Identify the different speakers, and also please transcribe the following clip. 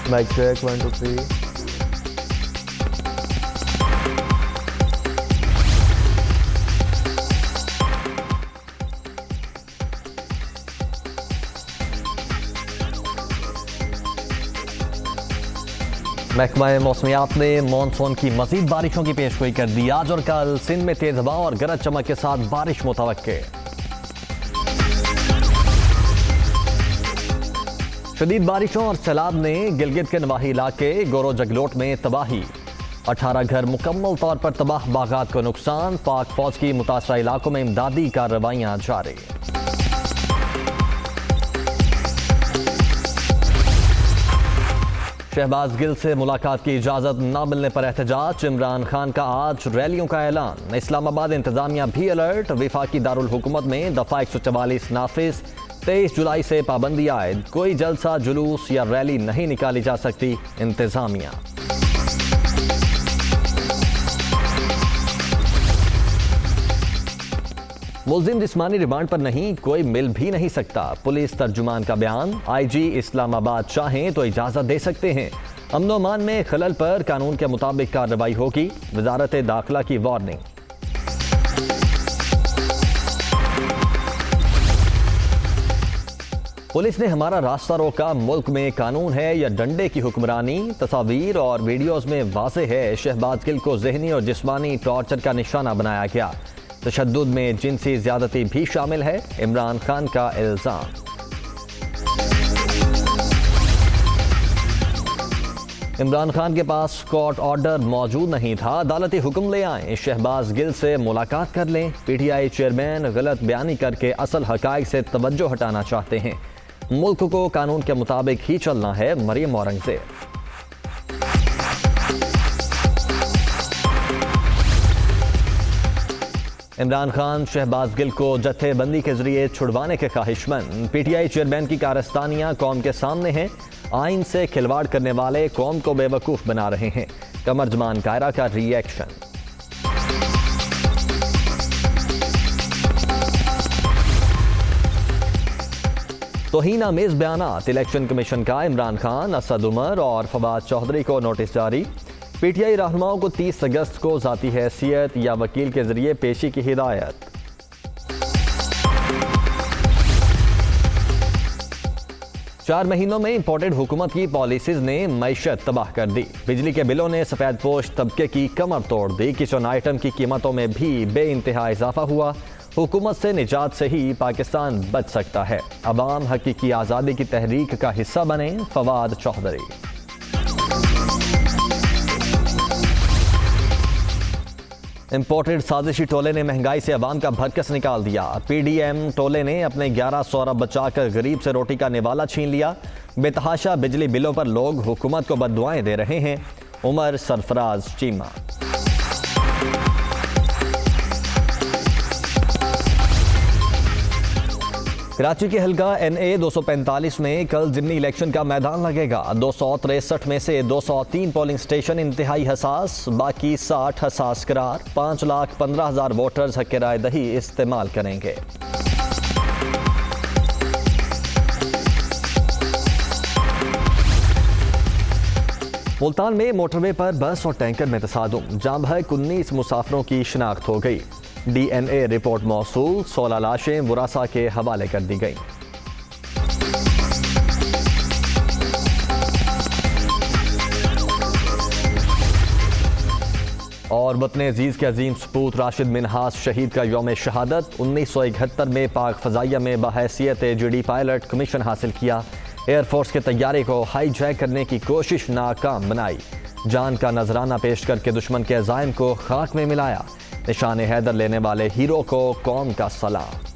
Speaker 1: Mic check 1 2 3। महकमा मौसमियात ने monsoon की मजीद बारिशों की पेशगोई कर दी। आज और कल सिंध में तेज हवा और गरज चमक के साथ बारिश मुतवक्के। शदीद बारिशों और सैलाब ने गिलगित के नवाही इलाके गोरो जगलोट में तबाही। 18 घर मुकम्मल तौर पर तबाह, बागात को नुकसान। पाक फौज की मुतासरा इलाकों में इमदादी कार्रवाइयां जारी। शहबाज गिल से मुलाकात की इजाजत न मिलने पर एहतजाज। इमरान खान का आज रैलियों का ऐलान। इस्लामाबाद इंतजामिया भी अलर्ट। विफाकी दारुल हुकूमत में दफा 144 नाफिज। 23 जुलाई से पाबंदी आयद। कोई जलसा, जुलूस या रैली नहीं निकाली जा सकती, इंतजामिया। मुल्जिम जिस्मानी रिमांड पर नहीं, कोई मिल भी नहीं सकता। पुलिस तर्जुमान का बयान। आईजी इस्लामाबाद चाहें तो इजाजत दे सकते हैं। अमन अमान में खलल पर कानून के मुताबिक कार्रवाई होगी। वजारत दाखिला की वार्निंग। पुलिस ने हमारा रास्ता रोका। मुल्क में कानून है या डंडे की हुक्मरानी। तस्वीर और वीडियोज में वाज़ेह है शहबाज गिल को जहनी और जिस्मानी टॉर्चर का निशाना बनाया गया। तशद्दुद में जिनसी ज्यादती भी शामिल है, इमरान खान का इल्जाम। इमरान खान के पास कोर्ट ऑर्डर मौजूद नहीं था, अदालती हुक्म ले आए, शहबाज गिल से मुलाकात कर लें। पीटीआई चेयरमैन गलत बयानी करके असल हकाइक से तवज्जो हटाना चाहते हैं। मुल्क को कानून के मुताबिक ही चलना है, मरियम औरंगजेब। इमरान खान शहबाज गिल को जत्थेबंदी के जरिए छुड़वाने के ख्वाहिशमंद। पीटीआई चेयरमैन की कारस्तानियां कौम के सामने हैं। आइन से खिलवाड़ करने वाले कौम को बेवकूफ बना रहे हैं। कमरजमान कायरा का रिएक्शन। तौहीन आमेज बयानात। इलेक्शन कमीशन का इमरान खान, असद उमर और फवाद चौधरी को नोटिस जारी। पीटीआई रहनुमाओं को 30 अगस्त को ज़ाती हैसियत या वकील के जरिए पेशी की हिदायत। चार महीनों में इंपोर्टेड हुकूमत की पॉलिसीज ने मईशत तबाह कर दी। बिजली के बिलों ने सफेद पोश तबके की कमर तोड़ दी। किचन आइटम की कीमतों में भी बेइंतहा इजाफा हुआ। हुकूमत से निजात से ही पाकिस्तान बच सकता है। अवाम हकीकी आज़ादी की तहरीक का हिस्सा बने, फवाद चौधरी। इंपोर्टेड साजिशी टोले ने महंगाई से अवाम का भरकस निकाल दिया। पीडीएम टोले ने अपने 11 सौरा बचाकर गरीब से रोटी का निवाला छीन लिया। बेतहाशा बिजली बिलों पर लोग हुकूमत को बद्दुआएं दे रहे हैं। उमर सरफराज चीमा। कराची के हल्का NA 245 में कल जिमनी इलेक्शन का मैदान लगेगा। 263 में से 203 पोलिंग स्टेशन इंतहाई हसास, बाकी 60 हसास करार। 5,15,000 वोटर्स हक राय दही इस्तेमाल करेंगे। मुल्तान में मोटरवे पर बस और टैंकर में तसादुम। जाम भर 19 मुसाफिरों की शिनाख्त हो गई। DNA report मौसूल। 16 लाशें वरासा के हवाले कर दी गई। और वतन अजीज के अजीम सपूत राशिद मिन्हास शहीद का यौम शहादत। 1971 में पाक फजाइया में बहैसियत JD पायलट कमीशन हासिल किया। एयरफोर्स के तैयारे को हाईजैक करने की कोशिश नाकाम बनाई। जान का नजराना पेश करके दुश्मन के अज़ाइम को खाक में मिलाया। निशान हैदर लेने वाले हीरो को कौम का सलाम।